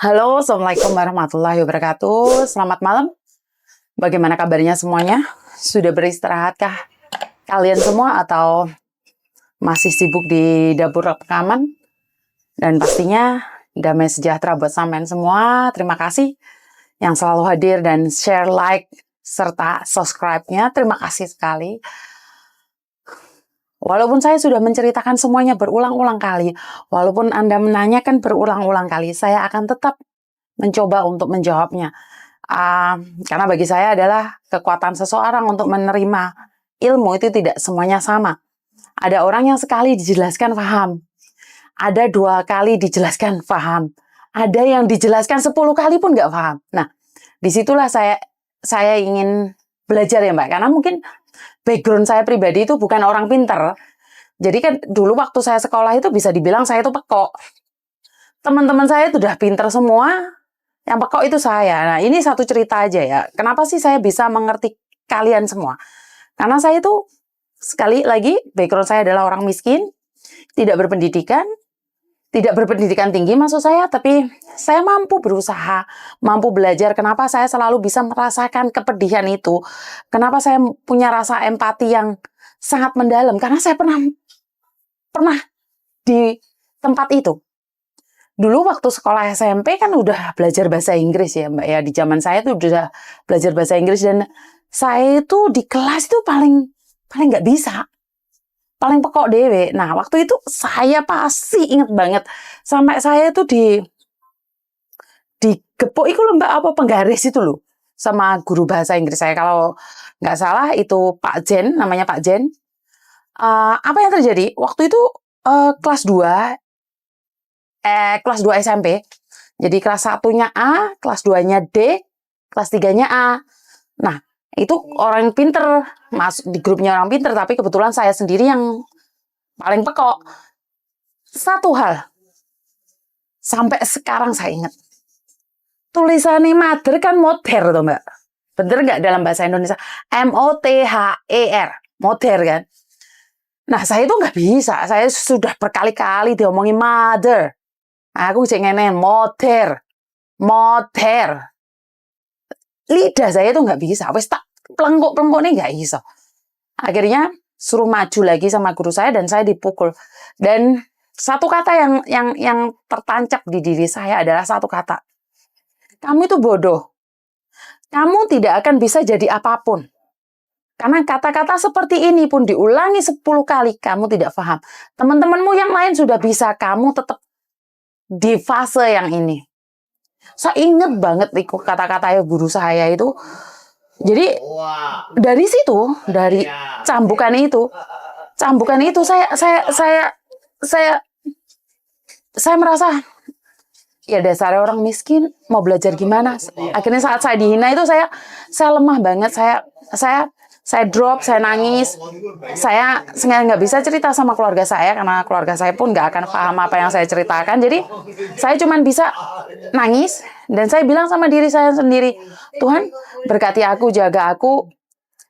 Halo, Assalamualaikum warahmatullahi wabarakatuh. Selamat malam. Bagaimana kabarnya semuanya? Sudah beristirahatkah kalian semua atau masih sibuk di dapur rekaman? Dan pastinya damai sejahtera buat sampean semua. Terima kasih yang selalu hadir dan share, like, serta subscribe-nya. Terima kasih sekali. Walaupun saya sudah menceritakan semuanya berulang-ulang kali, walaupun Anda menanyakan berulang-ulang kali, saya akan tetap mencoba untuk menjawabnya. Karena bagi saya adalah kekuatan seseorang untuk menerima ilmu itu tidak semuanya sama. Ada orang yang sekali dijelaskan paham, ada 2 kali dijelaskan paham, ada yang dijelaskan 10 kali pun nggak paham. Nah, disitulah saya ingin belajar ya Mbak, karena mungkin background saya pribadi itu bukan orang pinter. Jadi kan dulu waktu saya sekolah itu bisa dibilang saya itu pekok. Teman-teman saya itu udah pinter semua, yang pekok itu saya. Nah, ini satu cerita aja ya. Kenapa sih saya bisa mengerti kalian semua? Karena saya itu, sekali lagi, background saya adalah orang miskin, tidak berpendidikan tinggi maksud saya, tapi saya mampu berusaha, mampu belajar. Kenapa saya selalu bisa merasakan kepedihan itu? Kenapa saya punya rasa empati yang sangat mendalam? Karena saya pernah di tempat itu. Dulu waktu sekolah SMP kan udah belajar bahasa Inggris ya Mbak ya. Di zaman saya tuh udah belajar bahasa Inggris dan saya itu di kelas itu paling nggak bisa. Paling pekok dewe. Nah, waktu itu saya pasti inget banget. Sampai saya itu digepuk itu loh Mbak, apa penggaris itu loh. Sama guru bahasa Inggris saya. Kalau nggak salah itu Pak Jen, namanya Pak Jen. Apa yang terjadi? Waktu itu kelas 2 SMP. Jadi kelas 1-nya A, kelas 2-nya D, kelas 3-nya A. Nah, itu orang pinter, masuk di grupnya orang pinter, tapi kebetulan saya sendiri yang paling pekok. Satu hal, sampai sekarang saya ingat. Tulisannya mother kan moder tuh Mbak. Bener nggak dalam bahasa Indonesia? M-O-T-H-E-R. Moder kan? Nah, saya itu nggak bisa. Saya sudah berkali-kali diomongin mother. Aku cek ngene, moder. Lidah saya itu nggak bisa. Wes tak pelengkuk nih nggak bisa. Akhirnya suruh maju lagi sama guru saya dan saya dipukul. Dan satu kata yang tertancap di diri saya adalah satu kata. Kamu itu bodoh. Kamu tidak akan bisa jadi apapun. Karena kata-kata seperti ini pun diulangi 10 kali, kamu tidak paham. Teman-temanmu yang lain sudah bisa, kamu tetap di fase yang ini. Saya ingat banget itu kata-kata guru saya itu. Jadi dari situ, dari cambukan itu saya merasa ya dasar orang miskin mau belajar gimana. Akhirnya saat saya dihina itu saya lemah banget. Saya drop, saya nangis. Saya nggak bisa cerita sama keluarga saya karena keluarga saya pun nggak akan paham apa yang saya ceritakan. Jadi saya cuma bisa nangis dan saya bilang sama diri saya sendiri, Tuhan berkati aku, jaga aku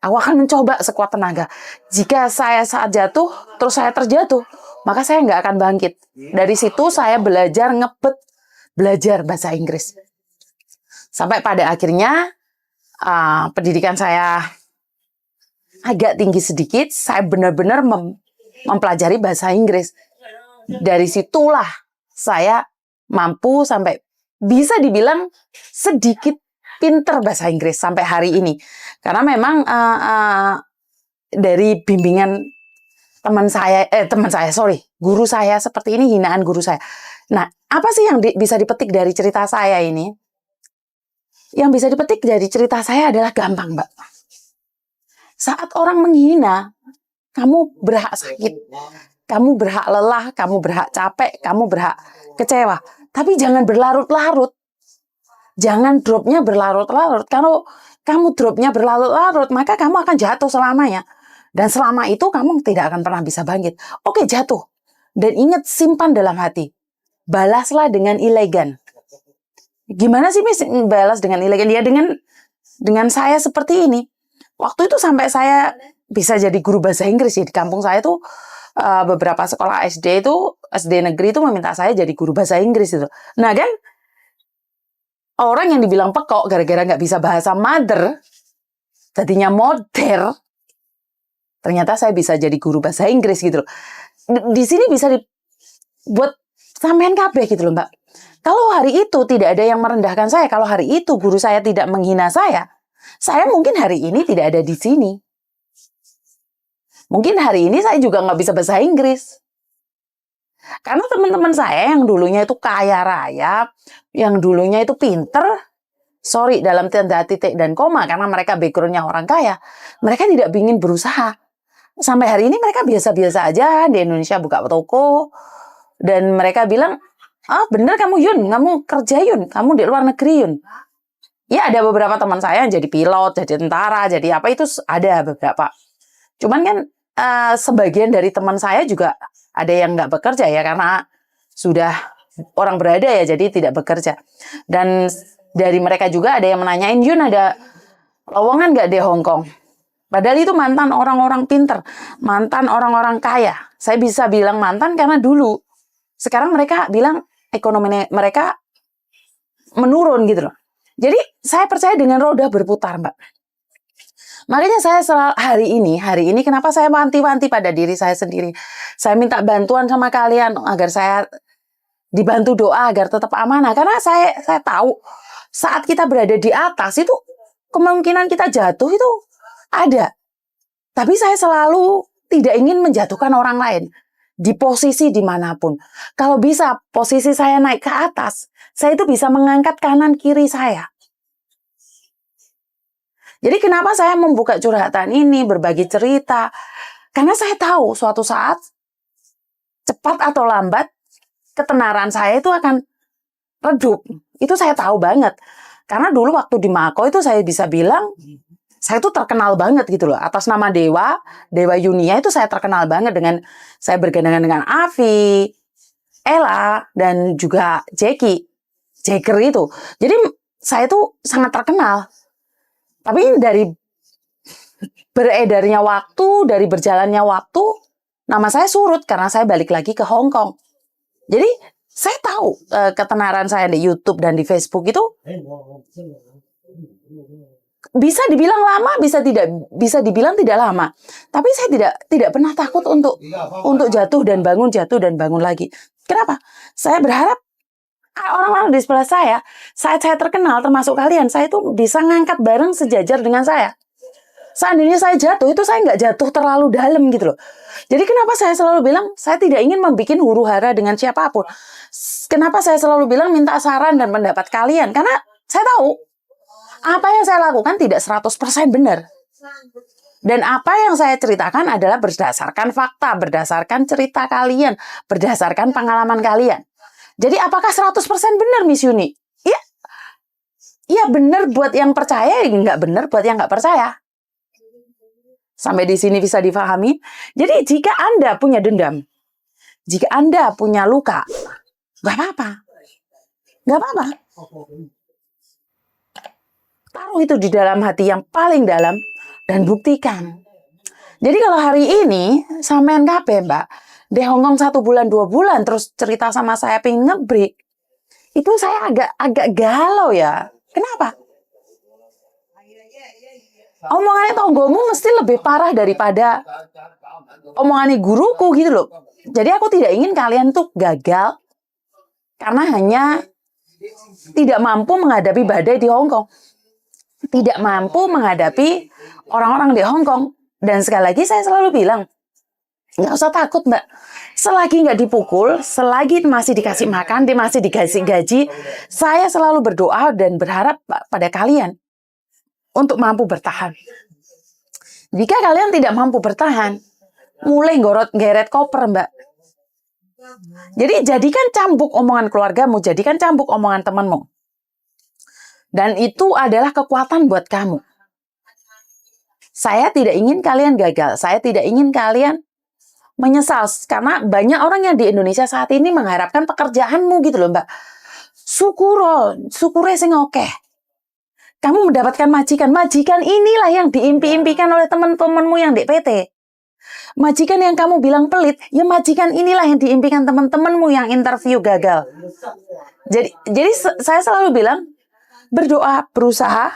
akan mencoba sekuat tenaga. Jika saya saat jatuh, terus saya terjatuh, maka saya nggak akan bangkit. Dari situ saya belajar belajar bahasa Inggris. Sampai pada akhirnya pendidikan saya agak tinggi sedikit, saya benar-benar mempelajari bahasa Inggris. Dari situlah saya mampu sampai bisa dibilang sedikit pinter bahasa Inggris sampai hari ini. Karena memang dari bimbingan guru saya seperti ini, hinaan guru saya. Nah, apa sih yang bisa dipetik dari cerita saya ini? Yang bisa dipetik dari cerita saya adalah gampang, Mbak. Saat orang menghina, kamu berhak sakit, kamu berhak lelah, kamu berhak capek, kamu berhak kecewa. Tapi jangan berlarut-larut. Jangan dropnya berlarut-larut. Kalau kamu dropnya berlarut-larut, maka kamu akan jatuh selamanya. Dan selama itu kamu tidak akan pernah bisa bangkit. Oke, jatuh. Dan ingat, simpan dalam hati. Balaslah dengan elegan. Gimana sih Miss balas dengan elegan? Ya dengan saya seperti ini. Waktu itu sampai saya bisa jadi guru bahasa Inggris ya. Di kampung saya tuh beberapa sekolah SD negeri itu meminta saya jadi guru bahasa Inggris itu. Nah kan, orang yang dibilang pekok gara-gara nggak bisa bahasa mother, tadinya moder, ternyata saya bisa jadi guru bahasa Inggris gitu loh. Di sini bisa dibuat sampean kabeh gitu loh, Mbak. Kalau hari itu tidak ada yang merendahkan saya, kalau hari itu guru saya tidak menghina saya mungkin hari ini tidak ada di sini. Mungkin hari ini saya juga nggak bisa bahasa Inggris. Karena teman-teman saya yang dulunya itu kaya raya, yang dulunya itu pinter, sorry dalam tanda titik dan koma, karena mereka backgroundnya orang kaya, mereka tidak ingin berusaha. Sampai hari ini mereka biasa-biasa aja di Indonesia buka toko, dan mereka bilang, bener kamu Yun, kamu kerja Yun, kamu di luar negeri Yun. Ya ada beberapa teman saya yang jadi pilot, jadi tentara, jadi apa itu ada beberapa. Cuman kan sebagian dari teman saya juga ada yang nggak bekerja ya karena sudah orang berada ya, jadi tidak bekerja. Dan dari mereka juga ada yang menanyain, Yun ada lowongan nggak di Hong Kong? Padahal itu mantan orang-orang pinter, mantan orang-orang kaya. Saya bisa bilang mantan karena dulu. Sekarang mereka bilang ekonomi mereka menurun gitu loh. Jadi saya percaya dengan roda berputar, Mbak. Makanya saya hari ini kenapa saya wanti-wanti pada diri saya sendiri. Saya minta bantuan sama kalian agar saya dibantu doa agar tetap amanah. Karena saya tahu saat kita berada di atas itu kemungkinan kita jatuh itu ada. Tapi saya selalu tidak ingin menjatuhkan orang lain di posisi dimanapun. Kalau bisa posisi saya naik ke atas, saya itu bisa mengangkat kanan kiri saya. Jadi kenapa saya membuka curhatan ini, berbagi cerita? Karena saya tahu suatu saat, cepat atau lambat, ketenaran saya itu akan redup. Itu saya tahu banget. Karena dulu waktu di Mako itu saya bisa bilang, saya itu terkenal banget gitu loh. Atas nama Dewa Yunia itu saya terkenal banget dengan, saya bergandengan dengan Avi, Ella, dan juga Jagger itu. Jadi saya itu sangat terkenal. Tapi dari beredarnya waktu, dari berjalannya waktu, nama saya surut karena saya balik lagi ke Hong Kong. Jadi saya tahu ketenaran saya di YouTube dan di Facebook itu bisa dibilang lama, bisa dibilang tidak lama. Tapi saya tidak pernah takut untuk jatuh dan bangun lagi. Kenapa? Saya berharap orang-orang di sebelah saya, saat saya terkenal, termasuk kalian, saya itu bisa ngangkat bareng sejajar dengan saya. Seandainya saya jatuh, itu saya nggak jatuh terlalu dalam gitu loh. Jadi kenapa saya selalu bilang, saya tidak ingin membuat huru hara dengan siapapun. Kenapa saya selalu bilang minta saran dan pendapat kalian? Karena saya tahu, apa yang saya lakukan tidak 100% benar. Dan apa yang saya ceritakan adalah berdasarkan fakta, berdasarkan cerita kalian, berdasarkan pengalaman kalian. Jadi apakah 100% benar Miss Yuni? Iya benar buat yang percaya, nggak benar buat yang nggak percaya. Sampai di sini bisa difahami. Jadi jika Anda punya dendam, jika Anda punya luka, nggak apa-apa. Nggak apa-apa. Taruh itu di dalam hati yang paling dalam dan buktikan. Jadi kalau hari ini, sampean kabeh Mbak, di Hong Kong 1 bulan 2 bulan terus cerita sama saya pengen ngebreak, itu saya agak galau ya. Kenapa? Omongannya tonggomu mesti lebih parah daripada omongannya guruku gitu loh. Jadi aku tidak ingin kalian tuh gagal karena hanya tidak mampu menghadapi badai di Hong Kong, tidak mampu menghadapi orang-orang di Hong Kong. Dan sekali lagi saya selalu bilang, nggak usah takut Mbak. Selagi nggak dipukul, selagi masih dikasih makan, masih dikasih gaji, saya selalu berdoa dan berharap pada kalian untuk mampu bertahan. Jika kalian tidak mampu bertahan, mulai geret koper Mbak. Jadi jadikan cambuk omongan keluargamu, jadikan cambuk omongan temanmu. Dan itu adalah kekuatan buat kamu. Saya tidak ingin kalian gagal, saya tidak ingin kalian menyesal, karena banyak orang yang di Indonesia saat ini mengharapkan pekerjaanmu gitu loh Mbak. Syukure sing oke. Kamu mendapatkan majikan inilah yang diimpi-impikan oleh teman-temanmu yang di PT. Majikan yang kamu bilang pelit, ya majikan inilah yang diimpikan teman-temanmu yang interview gagal. Jadi saya selalu bilang, berdoa, berusaha,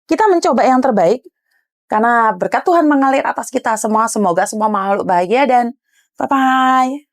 kita mencoba yang terbaik, karena berkat Tuhan mengalir atas kita semua. Semoga semua makhluk bahagia dan bye-bye.